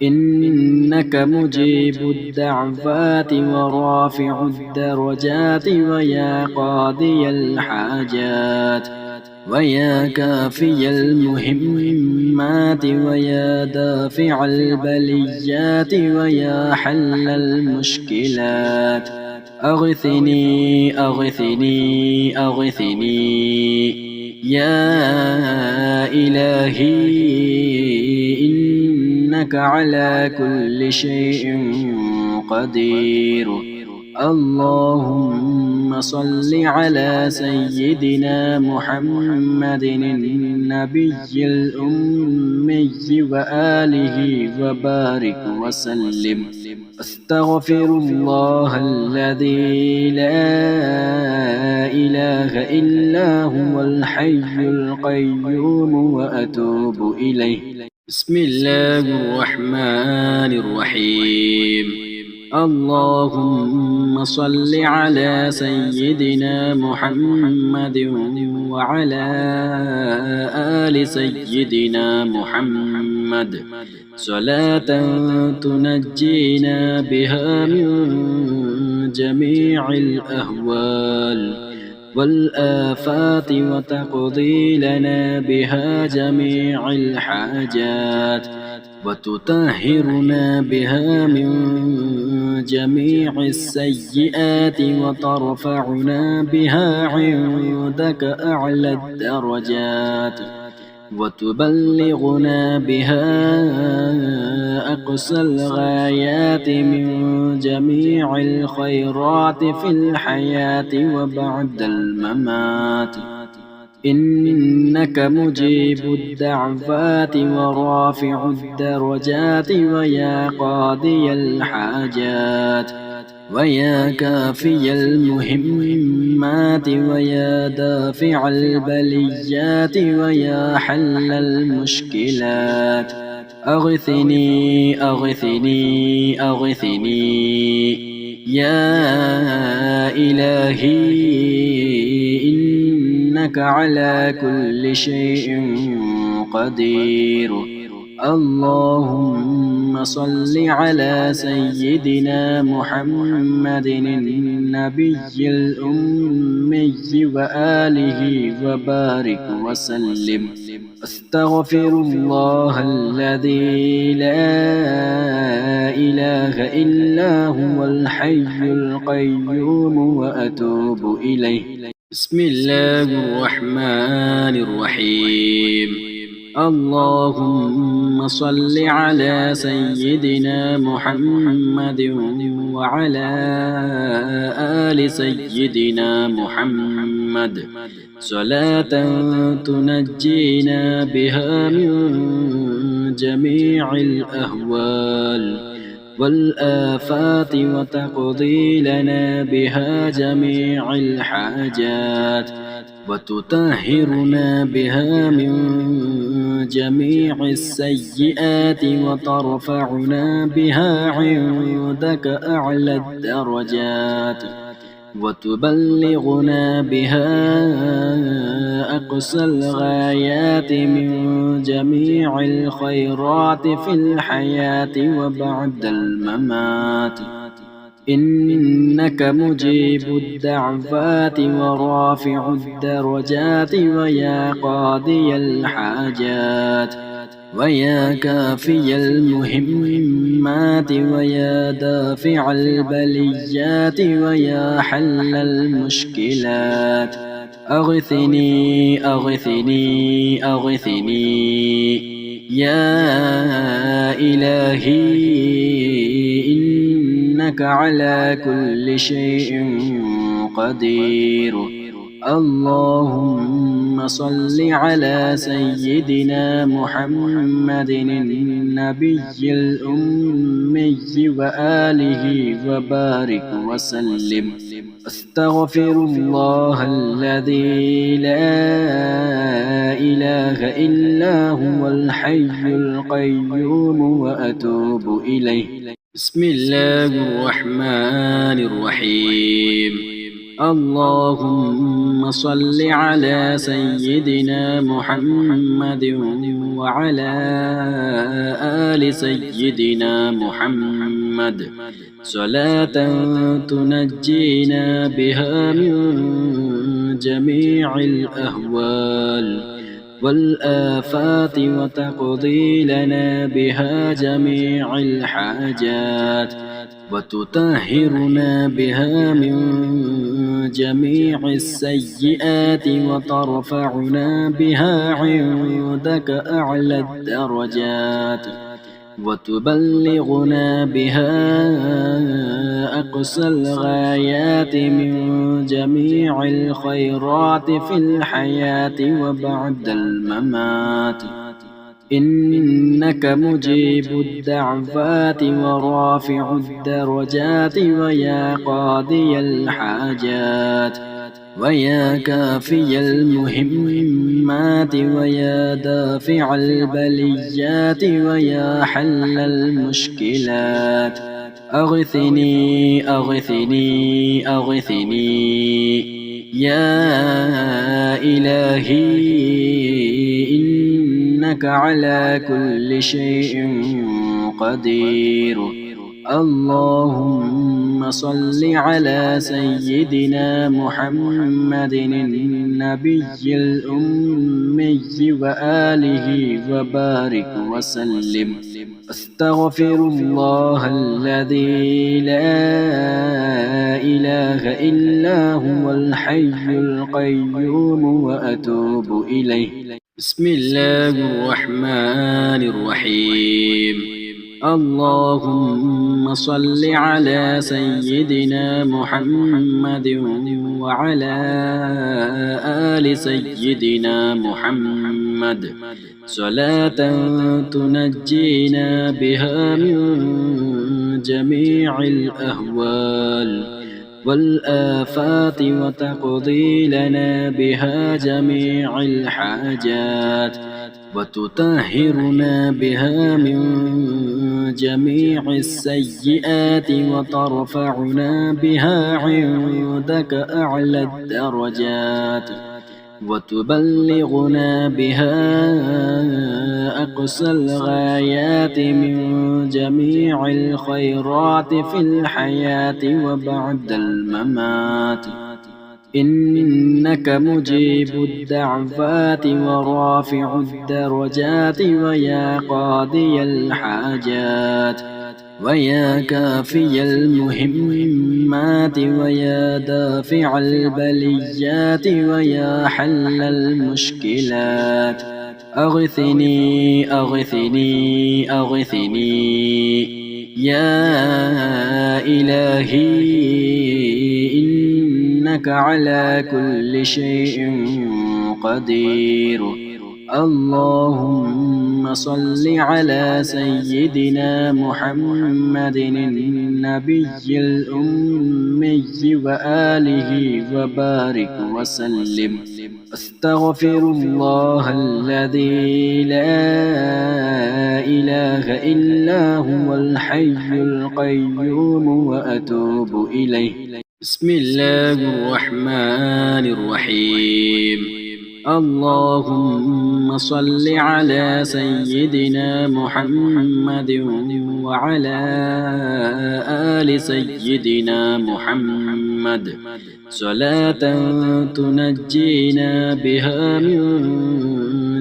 [SPEAKER 1] إنك مجيب الدعوات ورافع الدرجات ويا قاضي الحاجات ويا كافي المهمات ويا دافع البليات ويا حل المشكلات. أغثني أغثني أغثني يا إلهي، إنك على كل شيء قدير. اللهم صل على سيدنا محمد النبي الأمي وآله وبارك وسلم. أستغفر الله الذي لا إله إلا هو الحي القيوم وأتوب إليه. بسم الله الرحمن الرحيم. اللهم صل على سيدنا محمد وعلى آل سيدنا محمد صلاة تنجينا بها من جميع الأهوال والآفات وتقضي لنا بها جميع الحاجات وتطهرنا بها من جميع السيئات وترفعنا بها عندك أعلى الدرجات وتبلغنا بها أقصى الغايات من جميع الخيرات في الحياة وبعد الممات. إنك مجيب الدعوات ورافع الدرجات ويا قاضي الحاجات ويا كافي المهمات ويا دافع البليات ويا حل المشكلات. أغثني أغثني أغثني يا إلهي، إنك على كل شيء قدير. اللهم صل على سيدنا محمد النبي الأمي وآله وبارك وسلم. أستغفر الله الذي لا إله إلا هو الحي القيوم وأتوب إليه. بسم الله الرحمن الرحيم. اللهم صل على سيدنا محمد وعلى آل سيدنا محمد صلاة تنجينا بها من جميع الأهوال والآفات وتقضي لنا بها جميع الحاجات وتطهرنا بها من جميع السيئات وترفعنا بها عندك أعلى الدرجات وتبلغنا بها أقصى الغايات من جميع الخيرات في الحياة وبعد الممات. إنك مجيب الدعوات ورافع الدرجات ويا قاضي الحاجات ويا كافي المهمات ويا دافع البليات ويا حل المشكلات. أغثني أغثني أغثني يا إلهي، إنك على كل شيء قدير. اللهم صل على سيدنا محمد النبي الأمي وآله وبارك وسلم. أستغفر الله الذي لا إله إلا هو الحي القيوم وأتوب إليه. بسم الله الرحمن الرحيم. اللهم صل على سيدنا محمد وعلى آل سيدنا محمد صلاة تنجينا بها من جميع الأهوال والآفات وتقضي لنا بها جميع الحاجات وتطهرنا بها من جميع السيئات وترفعنا بها عندك أعلى الدرجات وتبلغنا بها أقصى الغايات من جميع الخيرات في الحياة وبعد الممات. إنك مجيب الدعوات ورافع الدرجات ويا قاضي الحاجات ويا كافي المهمات ويا دافع البليات ويا حل المشكلات. أغثني أغثني أغثني يا إلهي إنك على كل شيء قدير. اللهم صل على سيدنا محمد النبي الأمي وآله وبارك وسلم. أستغفر الله الذي لا إله إلا هو الحي القيوم وأتوب إليه. بسم الله الرحمن الرحيم. اللهم صل على سيدنا محمد وعلى آل سيدنا محمد صلاة تنجينا بها من جميع الأهوال والآفات وتقضي لنا بها جميع الحاجات وتطهرنا بها من جميع السيئات وترفعنا بها عندك أعلى الدرجات وتبلغنا بها أقصى الغايات من جميع الخيرات في الحياة وبعد الممات. إنك مجيب الدعوات ورافع الدرجات ويا قاضي الحاجات ويا كافي المهمات ويا دافع البليات ويا حل المشكلات. أغثني أغثني أغثني يا إلهي إنك على كل شيء قدير. اللهم صل على سيدنا محمد النبي الأمي وآله وبارك وسلم. أستغفر الله الذي لا إله إلا هو الحي القيوم وأتوب إليه. بسم الله الرحمن الرحيم. اللهم صل على سيدنا محمد وعلى آل سيدنا محمد صلاة تنجينا بها من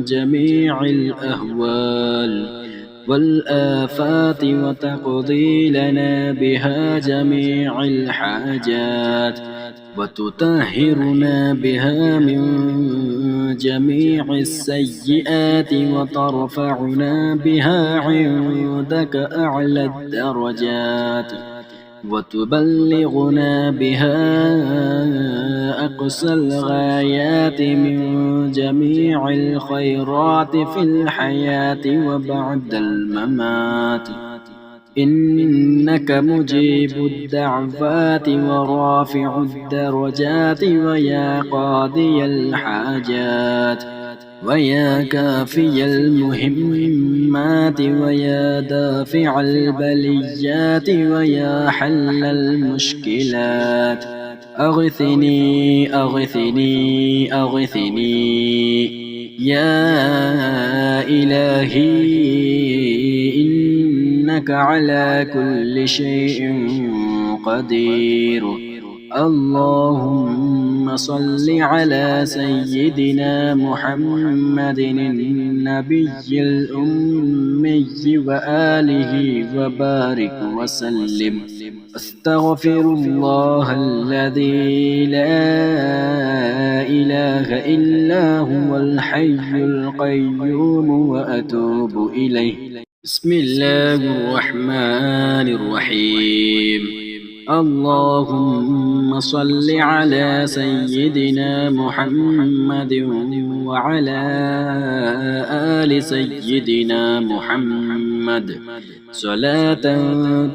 [SPEAKER 1] جميع الأهوال والآفات وتقضي لنا بها جميع الحاجات وتطهرنا بها من جميع السيئات وترفعنا بها عندك أعلى الدرجات وتبلغنا بها أقصى الغايات من جميع الخيرات في الحياة وبعد الممات. إنك مجيب الدعوات ورافع الدرجات ويا قاضي الحاجات ويا كافي المهمات ويا دافع البليات ويا حل المشكلات أغثني أغثني أغثني يا إلهي إنك على كل شيء قدير. اللهم صل على سيدنا محمد النبي الأمي وآله وبارك وسلم. أستغفر الله الذي لا إله إلا هو الحي القيوم وأتوب إليه. بسم الله الرحمن الرحيم. اللهم صل على سيدنا محمد وعلى آل سيدنا محمد صلاة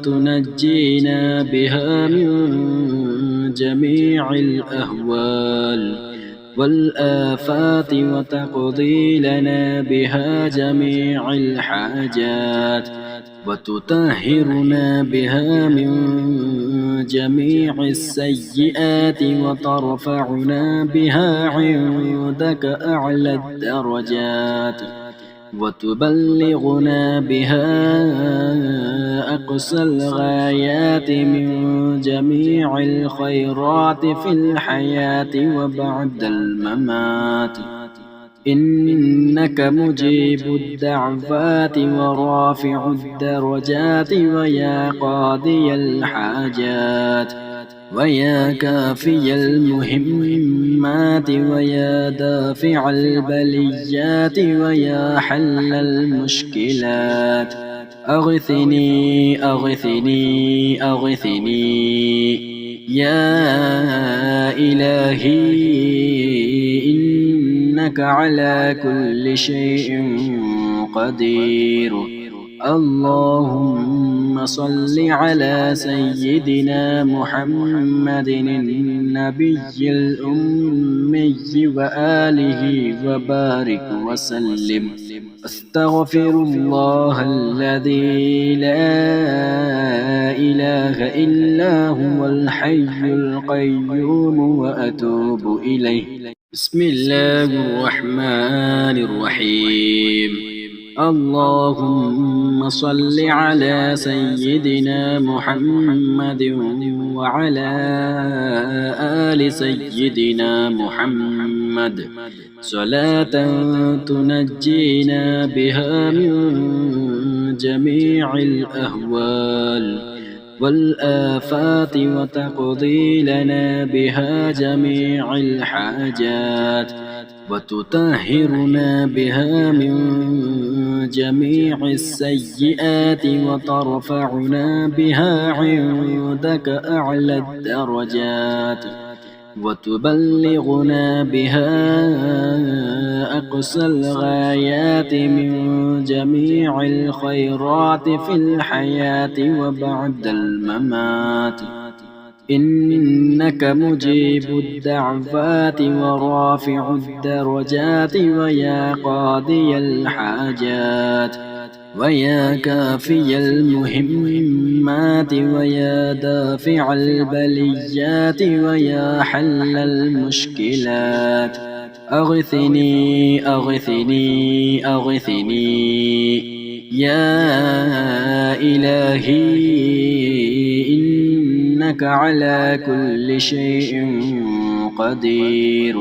[SPEAKER 1] تنجينا بها من جميع الأهوال والآفات وتقضي لنا بها جميع الحاجات وتطهرنا بها من جميع السيئات وترفعنا بها عندك أعلى الدرجات وتبلغنا بها أقصى الغايات من جميع الخيرات في الحياة وبعد الممات. إنك مجيب الدعوات ورافع الدرجات ويا قاضي الحاجات ويا كافي المهمات ويا دافع البليات ويا حل المشكلات أغثني أغثني أغثني يا إلهي إنك على كل شيء قدير. اللهم صل على سيدنا محمد النبي الأمي وآله وبارك وسلم. أستغفر الله الذي لا إله إلا هو الحي القيوم وأتوب إليه. بسم الله الرحمن الرحيم. اللهم صل على سيدنا محمد وعلى آل سيدنا محمد صلاة تنجينا بها من جميع الأهوال والآفات وتقضي لنا بها جميع الحاجات وتطهرنا بها من جميع السيئات وترفعنا بها عندك أعلى الدرجات وتبلغنا بها أقصى الغايات من جميع الخيرات في الحياة وبعد الممات. إنك مجيب الدعوات ورافع الدرجات ويا قاضي الحاجات ويا كافي المهمات ويا دافع البليات ويا حل المشكلات أغثني أغثني أغثني يا إلهي إنك على كل شيء قدير.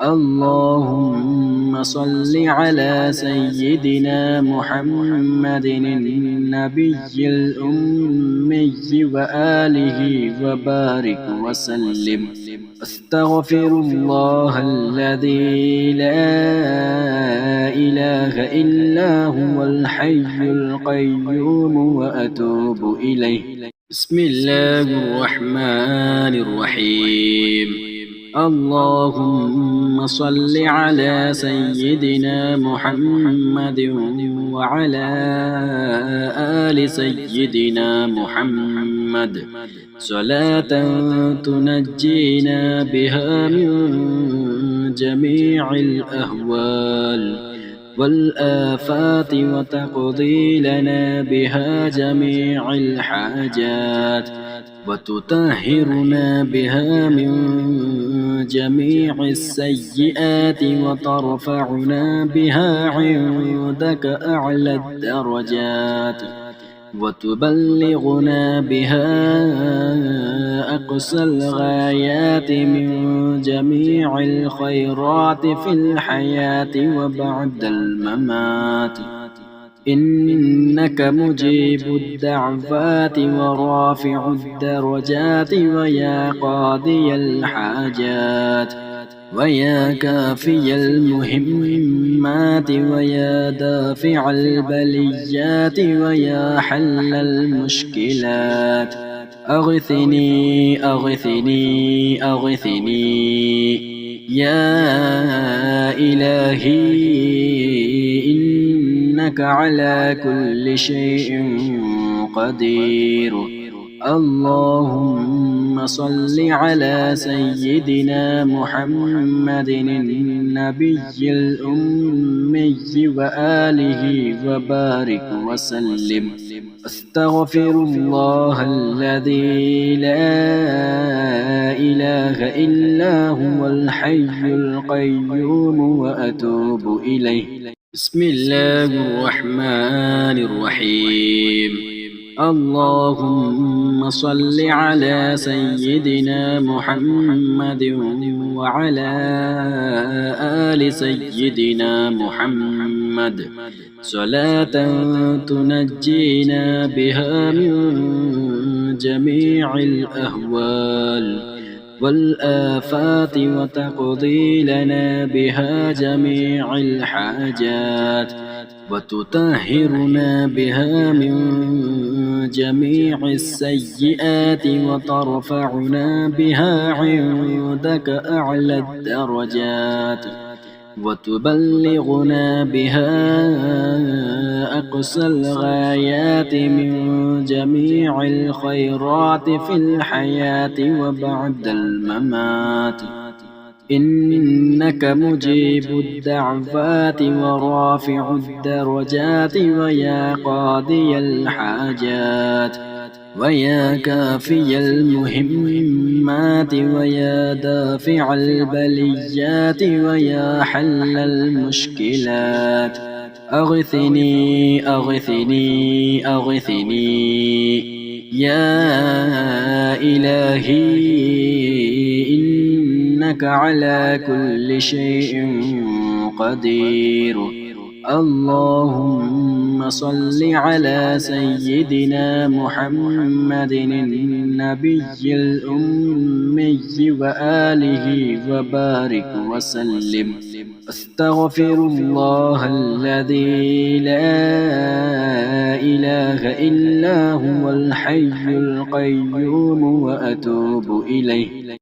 [SPEAKER 1] اللهم صل على سيدنا محمد النبي الأمي وآله وبارك وسلم. أستغفر الله الذي لا إله إلا هو الحي القيوم وأتوب إليه. بسم الله الرحمن الرحيم. اللهم صل على سيدنا محمد وعلى آل سيدنا محمد صلاة تنجينا بها من جميع الأهوال والآفات وتقضي لنا بها جميع الحاجات وتطهرنا بها من جميع السيئات وترفعنا بها عندك أعلى الدرجات وتبلغنا بها أقصى الغايات من جميع الخيرات في الحياة وبعد الممات إنك مجيب الدعوات ورافع الدرجات ويا قاضي الحاجات ويا كافي المهمات ويا دافع البليات ويا حل المشكلات أغثني أغثني أغثني يا إلهي إنك على كل شيء قدير. اللهم صل على سيدنا محمد النبي الأمي وآله وبارك وسلم. أستغفر الله الذي لا إله إلا هو الحي القيوم وأتوب إليه. بسم الله الرحمن الرحيم. اللهم صل على سيدنا محمد وعلى آل سيدنا محمد صلاة تنجينا بها من جميع الأهوال والآفات وتقضي لنا بها جميع الحاجات وتطهرنا بها من جميع السيئات وترفعنا بها عندك أعلى الدرجات وتبلغنا بها أقصى الغايات من جميع الخيرات في الحياة وبعد الممات إنك مجيب الدعوات ورافع الدرجات ويا قاضي الحاجات ويا كافي المهمات ويا دافع البليات ويا حل المشكلات أغثني أغثني أغثني يا إلهي إنك على كل شيء قدير. اللهم صل على سيدنا محمد النبي الأمي وآله وبارك وسلم. أستغفر الله الذي لا إله إلا هو الحي القيوم وأتوب إليه.